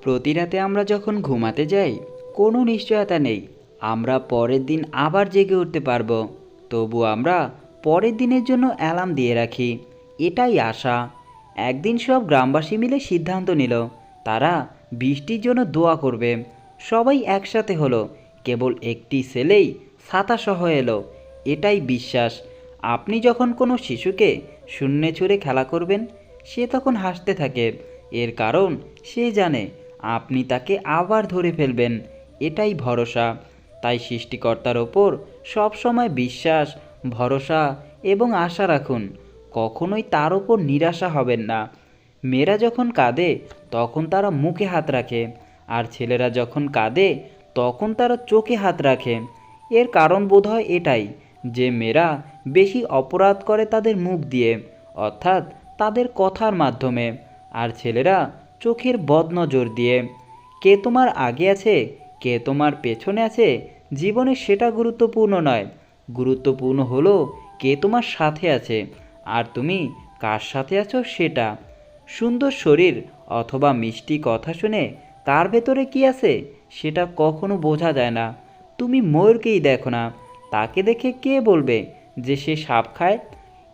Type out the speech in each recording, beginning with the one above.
প্রতি রাতে আমরা যখন ঘুমাতে যাই, কোনো নিশ্চয়তা নেই আমরা পরের দিন আবার জেগে উঠতে পারবো। তবু আমরা পরের দিনের জন্য অ্যালার্ম দিয়ে রাখি, এটাই আশা। একদিন সব গ্রামবাসী মিলে সিদ্ধান্ত নিল তারা বৃষ্টির জন্য দোয়া করবে। সবাই একসাথে হলো, কেবল একটি ছেলেই ছাতাসহ এলো। এটাই বিশ্বাস। আপনি যখন কোনো শিশুকে শূন্যে ছুঁড়ে খেলা করবেন, সে তখন হাসতে থাকে। এর কারণ সে জানে আপনি তাকে আবার ধরে ফেলবেন। এটাই ভরসা। তাই সৃষ্টিকর্তার ওপর সবসময় বিশ্বাস, ভরসা এবং আশা রাখুন। কখনোই তার ওপর নিরাশা হবেন না। মেয়েরা যখন কাঁদে তখন তারা মুখে হাত রাখে, আর ছেলেরা যখন কাঁদে তখন তারা চোখে হাত রাখে। এর কারণ বোধহয় এটাই যে মেয়েরা বেশি অপরাধ করে তাদের মুখ দিয়ে, অর্থাৎ তাদের কথার মাধ্যমে, আর ছেলেরা চোখের বদনজর দিয়ে। কে তোমার আগে আছে, কে তোমার পেছনে আছে জীবনে সেটা গুরুত্বপূর্ণ নয়। গুরুত্বপূর্ণ হলো কে তোমার সাথে আছে, আর তুমি কার সাথে আছো সেটা। সুন্দর শরীর অথবা মিষ্টি কথা শুনে কার ভেতরে কি আছে সেটা কখনো বোঝা যায় না। তুমি ময়ূরকেই দেখো না, তাকে দেখে কে বলবে যে সে সাপ খায়?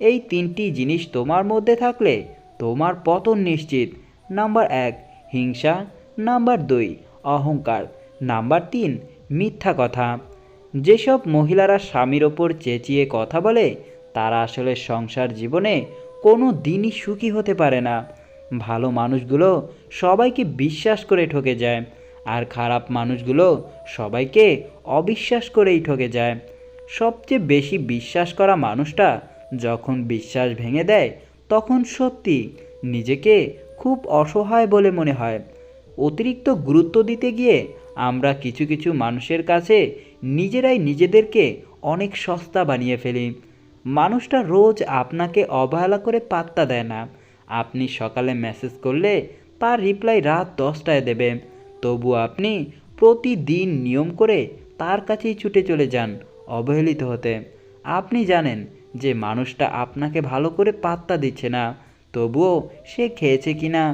এই তিনটি জিনিস তোমার মধ্যে থাকলে তোমার পতন নিশ্চিত। নাম্বার 1 হিংসা, নাম্বার 2 অহংকার, নাম্বার 3 মিথ্যা কথা। যেসব মহিলারা স্বামীর ওপর চেঁচিয়ে কথা বলে তারা আসলে সংসার জীবনে কোনো দিনই সুখী হতে পারে না। ভালো মানুষগুলো সবাইকে বিশ্বাস করে ঠকে যায়, আর খারাপ মানুষগুলো সবাইকে অবিশ্বাস করেই ঠকে যায়। সবচেয়ে বেশি বিশ্বাস করা মানুষটা যখন বিশ্বাস ভেঙে দেয় তখন সত্যি নিজেকে খুব অসহায় বলে মনে হয়। অতিরিক্ত গুরুত্ব দিতে গিয়ে আমরা কিছু কিছু মানুষের কাছে নিজেরাই নিজেদেরকে অনেক সস্তা বানিয়ে ফেলি। মানুষটা রোজ আপনাকে অবহেলা করে পাত্তা দেয় না। আপনি সকালে মেসেজ করলে তার রিপ্লাই রাত 10টায় দেবে, তবু আপনি প্রতিদিন নিয়ম করে তার কাছেই ছুটে চলে যান অবহেলিত হতে। আপনি জানেন যে মানুষটা আপনাকে ভালো করে পাত্তা দিচ্ছে না, তবুও সে খেয়েছে কিনা,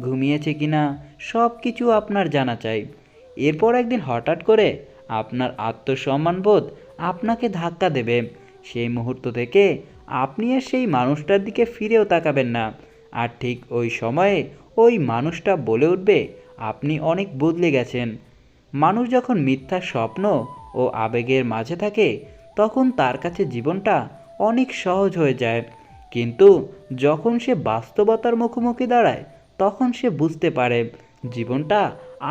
ঘুমিয়েছে কিনা সব কিছু আপনার জানা চাই। এরপর একদিন হঠাৎ করে আপনার আত্মসম্মানবোধ আপনাকে ধাক্কা দেবে। সেই মুহূর্ত থেকে আপনি আর সেই মানুষটার দিকে ফিরেও তাকাবেন না। আর ঠিক ওই সময়ে ওই মানুষটা বলে উঠবে আপনি অনেক বদলে গেছেন। মানুষ যখন মিথ্যা স্বপ্ন ও আবেগের মাঝে থাকে তখন তার কাছে জীবনটা অনেক সহজ হয়ে যায়, কিন্তু যখন সে বাস্তবতার মুখোমুখি দাঁড়ায় তখন সে বুঝতে পারে জীবনটা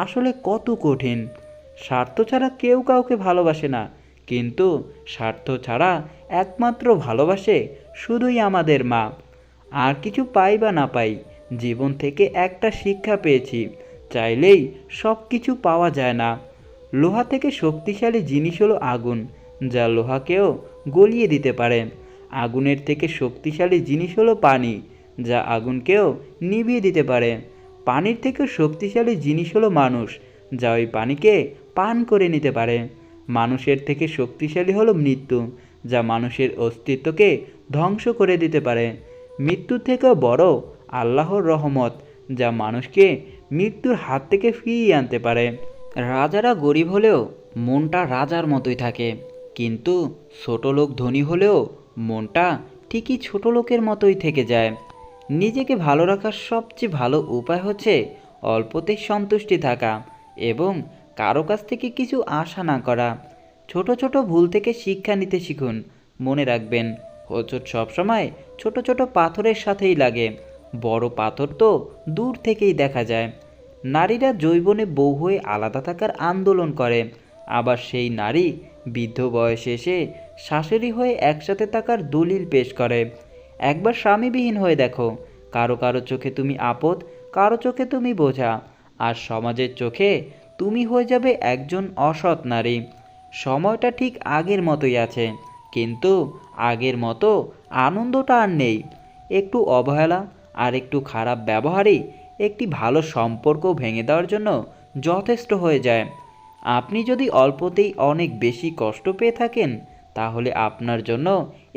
আসলে কত কঠিন। স্বার্থ ছাড়া কেউ কাউকে ভালোবাসে না, কিন্তু স্বার্থ ছাড়া একমাত্র ভালোবাসে শুধুই আমাদের মা। আর কিছু পাই বা না পাই, জীবন থেকে একটা শিক্ষা পেয়েছি, চাইলেই সব কিছু পাওয়া যায় না। লোহা থেকে শক্তিশালী জিনিস হলো আগুন, যা লোহাকেও গলিয়ে দিতে পারে। আগুনের থেকে শক্তিশালী জিনিস হলো পানি, যা আগুনকেও নিভিয়ে দিতে পারে। পানির থেকে শক্তিশালী জিনিস হলো মানুষ, যা ওই পানিকে পান করে নিতে পারে। মানুষের থেকে শক্তিশালী হলো মৃত্যু, যা মানুষের অস্তিত্বকে ধ্বংস করে দিতে পারে। মৃত্যুর থেকেও বড় আল্লাহর রহমত, যা মানুষকে মৃত্যুর হাত থেকে ফিরিয়ে আনতে পারে। রাজারা গরিব হলেও মনটা রাজার মতোই থাকে, কিন্তু ছোট লোক ধনী হলেও মনটা ঠিকই ছোট লোকের মতোই থেকে যায়। নিজেকে ভালো রাখার সবচেয়ে ভালো উপায় হচ্ছে অল্পতেই সন্তুষ্টি থাকা এবং কারো কাছ থেকে কিছু আশা না করা। ছোট ছোট ভুল থেকে শিক্ষা নিতে শিখুন। মনে রাখবেন, হোঁচট সবসময় ছোট ছোট পাথরের সাথেই লাগে, বড় পাথর তো দূর থেকেই দেখা যায়। নারীরা যৌবনে বউ হয়ে আলাদা থাকার আন্দোলন করে, আবার সেই নারী বৃদ্ধ বয়সে এসে শাশুড়ি হয়ে একসাথে থাকার দলিল পেশ করে। একবার স্বামীবিহীন হয়ে দেখো, কারো কারো চোখে তুমি আপদ, কারো চোখে তুমি বোঝা, আর সমাজের চোখে তুমি হয়ে যাবে একজন অসৎ নারী। সময়টা ঠিক আগের মতোই আছে, কিন্তু আগের মতো আনন্দটা আর নেই। একটু অবহেলা আর একটু খারাপ ব্যবহারই একটি ভালো সম্পর্ক ভেঙে দেওয়ার জন্য যথেষ্ট হয়ে যায়। আপনি যদি অল্পতেই অনেক বেশি কষ্ট পেয়ে থাকেন তাহলে আপনার জন্য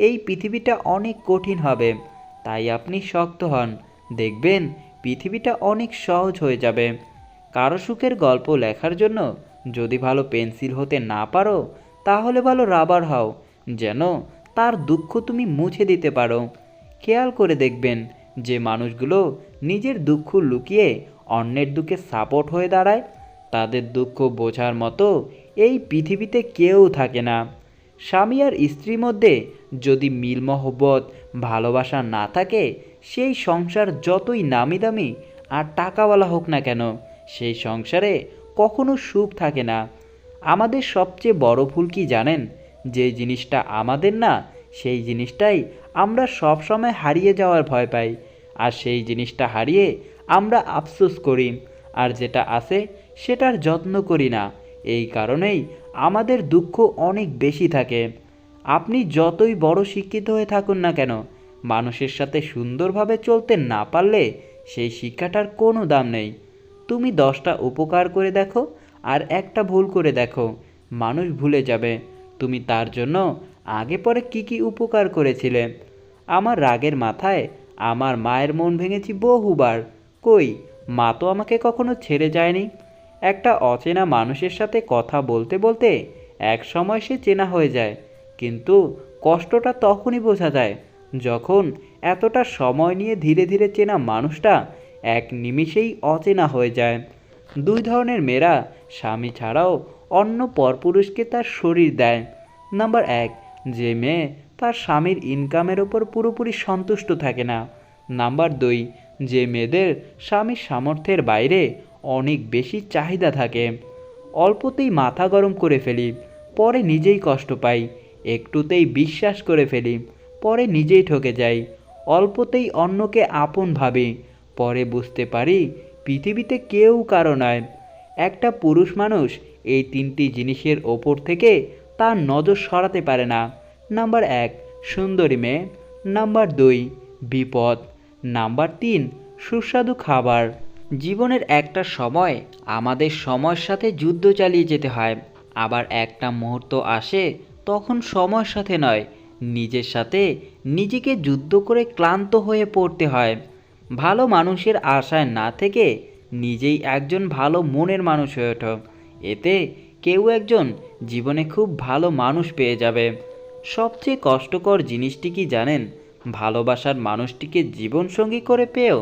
এই পৃথিবীটা অনেক কঠিন হবে। তাই আপনি শক্ত হন, দেখবেন পৃথিবীটা অনেক সহজ হয়ে যাবে। কারো সুখের গল্প লেখার জন্য যদি ভালো পেন্সিল হতে না পারো, তাহলে ভালো রাবার হও, যেন তার দুঃখ তুমি মুছে দিতে পারো। খেয়াল করে দেখবেন যে মানুষগুলো নিজের দুঃখ লুকিয়ে অন্যের দুঃখে সাপোর্ট হয়ে দাঁড়ায়, তাদের দুঃখ বোঝার মতো এই পৃথিবীতে কেউ থাকে না। স্বামী আর স্ত্রীর মধ্যে যদি মিল মহব্বত ভালোবাসা না থাকে, সেই সংসার যতই নামি দামি আর টাকাওয়ালা হোক না কেন, সেই সংসারে কখনো সুখ থাকে না। আমাদের সবচেয়ে বড় ভুল কি জানেন? যে জিনিসটা আমাদের না, সেই জিনিসটাই আমরা সব সময় হারিয়ে যাওয়ার ভয় পাই, আর সেই জিনিসটা হারিয়ে আমরা আফসোস করি, আর যেটা আছে সেটার যত্ন করি না। এই কারণেই আমাদের দুঃখ অনেক বেশি থাকে। আপনি যতই বড় শিক্ষিত হয়ে থাকুন না কেন, মানুষের সাথে সুন্দরভাবে চলতে না পারলে সেই শিক্ষাটার কোনো দাম নেই। তুমি 10টা উপকার করে দেখো আর একটা ভুল করে দেখো, মানুষ ভুলে যাবে তুমি তার জন্য আগে পরে কি উপকার করেছিলে। আমার রাগের মাথায় আমার মায়ের মন ভেঙেছি বহুবার, কই মা তো আমাকে কখনো ছেড়ে যায়নি। একটা অচেনা মানুষের সাথে কথা বলতে বলতে এক সময় সে চেনা হয়ে যায়, কিন্তু কষ্টটা তখনই বোঝা যায় যখন এতটা সময় নিয়ে ধীরে ধীরে চেনা মানুষটা এক নিমিষেই অচেনা হয়ে যায়। দুই ধরনের মেয়েরা স্বামী ছাড়াও অন্য পরপুরুষকে তার শরীর দেয়। নাম্বার 1, যে মেয়ে তার স্বামীর ইনকামের ওপর পুরোপুরি সন্তুষ্ট থাকে না। নাম্বার 2, যে মেয়েদের স্বামীর সামর্থ্যের বাইরে অনেক বেশি চাহিদা থাকে। অল্পতেই মাথা গরম করে ফেলি, পরে নিজেই কষ্ট পাই। একটুতেই বিশ্বাস করে ফেলি, পরে নিজেই ঠকে যাই। অল্পতেই অন্যকে আপন ভাবি, পরে বুঝতে পারি পৃথিবীতে কেউ কারো নয়। একটা পুরুষ মানুষ এই 3টি জিনিসের ওপর থেকে তার নজর সরাতে পারে না। নাম্বার 1, সুন্দরী মেয়ে। নাম্বার 2, বিপদ। নাম্বার 3, সুস্বাদু খাবার। জীবনের একটা সময় আমাদের সময়ের সাথে যুদ্ধ চালিয়ে যেতে হয়, আবার একটা মুহূর্ত আসে তখন সময়ের সাথে নয়, নিজের সাথে নিজেকে যুদ্ধ করে ক্লান্ত হয়ে পড়তে হয়। ভালো মানুষের আশায় না থেকে নিজেই একজন ভালো মনের মানুষ হয়ে ওঠো, এতে কেউ একজন জীবনে খুব ভালো মানুষ পেয়ে যাবে। সবচেয়ে কষ্টকর জিনিসটি কি জানেন? ভালোবাসার মানুষটিকে জীবনসঙ্গী করে পেয়েও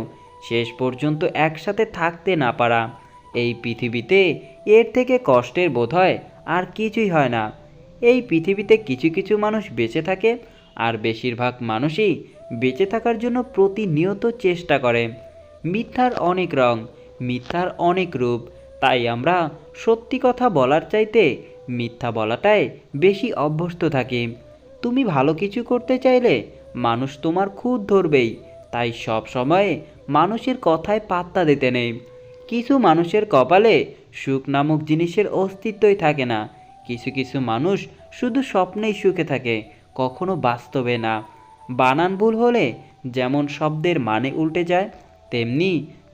শেষ পর্যন্ত একসাথে থাকতে না পারা। এই পৃথিবীতে এর থেকে কষ্টের বোধহয় আর কিছুই হয় না। এই পৃথিবীতে কিছু কিছু মানুষ বেঁচে থাকে, আর বেশিরভাগ মানুষই বেঁচে থাকার জন্য প্রতিনিয়ত চেষ্টা করে। মিথ্যার অনেক রং, মিথ্যার অনেক রূপ, তাই আমরা সত্যি কথা বলার চাইতে মিথ্যা বলাটায় বেশি অভ্যস্ত থাকি। তুমি ভালো কিছু করতে চাইলে মানুষ তোমার খুঁত ধরবেই, তাই সব সময়ে মানুষের কথায় পাত্তা দিতে নেই। কিছু মানুষের কপালে সুখ নামক জিনিসের অস্তিত্বই থাকে না। কিছু কিছু মানুষ শুধু স্বপ্নেই সুখে থাকে, কখনো বাস্তবে না। বানান ভুল হলে যেমন শব্দের মানে উল্টে যায়, তেমনি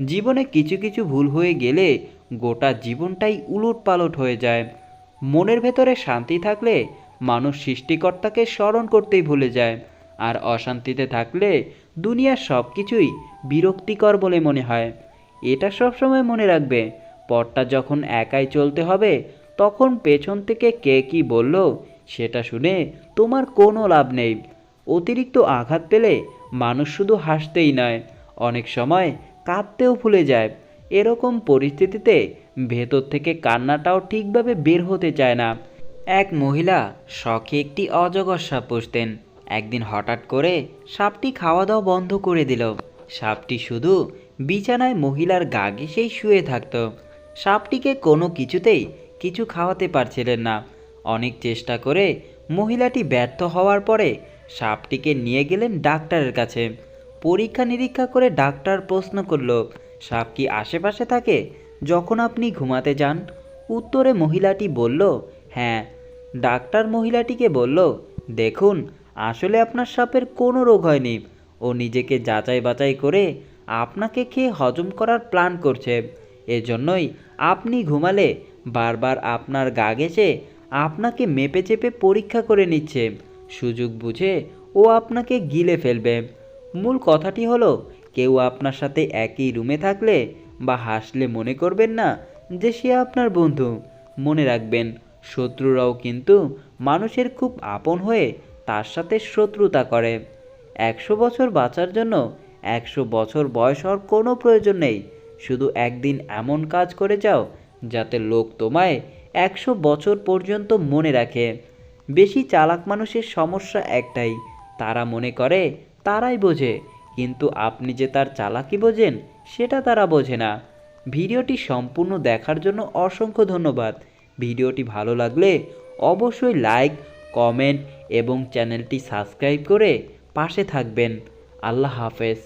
জীবনে কিছু কিছু ভুল হয়ে গেলে গোটা জীবনটাই উলটপালট হয়ে যায়। মনের ভেতরে শান্তি থাকলে মানুষ সৃষ্টিকর্তাকে স্মরণ করতেই ভুলে যায়, আর অশান্তিতে থাকলে দুনিয়ার সব কিছুই বিরক্তিকর বলে মনে হয়। এটা সবসময় মনে রাখবে, পথটা যখন একাই চলতে হবে, তখন পেছন থেকে কে কি বলল সেটা শুনে তোমার কোনো লাভ নেই। অতিরিক্ত আঘাত পেলে মানুষ শুধু হাসতেই নয়, অনেক সময় কাঁদতেও ভুলে যায়। এরকম পরিস্থিতিতে ভেতর থেকে কান্নাটাও ঠিকভাবে বের হতে চায় না। এক মহিলা শখে একটি অজগর সাপ পুষতেন। একদিন হঠাৎ করে সাপটি খাওয়া দাওয়া বন্ধ করে দিল। সাপটি শুধু বিছানায় মহিলার গা ঘেঁষেই শুয়ে থাকত। সাপটিকে কোনো কিছুতেই কিছু খাওয়াতে পারছিলেন না। অনেক চেষ্টা করে মহিলাটি ব্যর্থ হওয়ার পরে সাপটিকে নিয়ে গেলেন ডাক্তারের কাছে। পরীক্ষা নিরীক্ষা করে ডাক্তার প্রশ্ন করল, সাপ কি আশেপাশে থাকে যখন আপনি ঘুমাতে যান? উত্তরে মহিলাটি বলল, হ্যাঁ। ডাক্তার মহিলাটিকে বলল, দেখুন, আসলে আপনার সাপের কোনো রোগ হয়নি, ও নিজেকে যাচাই বাছাই করে আপনাকে খেয়ে হজম করার প্ল্যান করছে। এজন্যই আপনি ঘুমালে বারবার আপনার গা ঘেঁষে আপনাকে মেপে চেপে পরীক্ষা করে নিচ্ছে। সুযোগ বুঝে ও আপনাকে গিলে ফেলবে। মূল কথাটি হলো, কেউ আপনার সাথে একই রুমে থাকলে বা হাসলে মনে করবেন না যে সে আপনার বন্ধু। মনে রাখবেন, শত্রুরাও কিন্তু মানুষের খুব আপন হয়ে তার সাথে শত্রুতা করে। 100 বছর বাঁচার জন্য 100 বছর বয়স হওয়ার কোনো প্রয়োজন নেই। শুধু একদিন এমন কাজ করে যাও যাতে লোক তোমায় 100 বছর পর্যন্ত মনে রাখে। বেশি চালাক মানুষের সমস্যা একটাই, তারা মনে করে তারাই বোঝে, কিন্তু আপনি যে তার চালাকি বোঝেন সেটা তারা বোঝে না। ভিডিওটি সম্পূর্ণ দেখার জন্য অসংখ্য ধন্যবাদ। ভিডিওটি ভালো লাগলে অবশ্যই লাইক, কমেন্ট এবং চ্যানেলটি সাবস্ক্রাইব করে পাশে থাকবেন। আল্লাহ হাফেজ।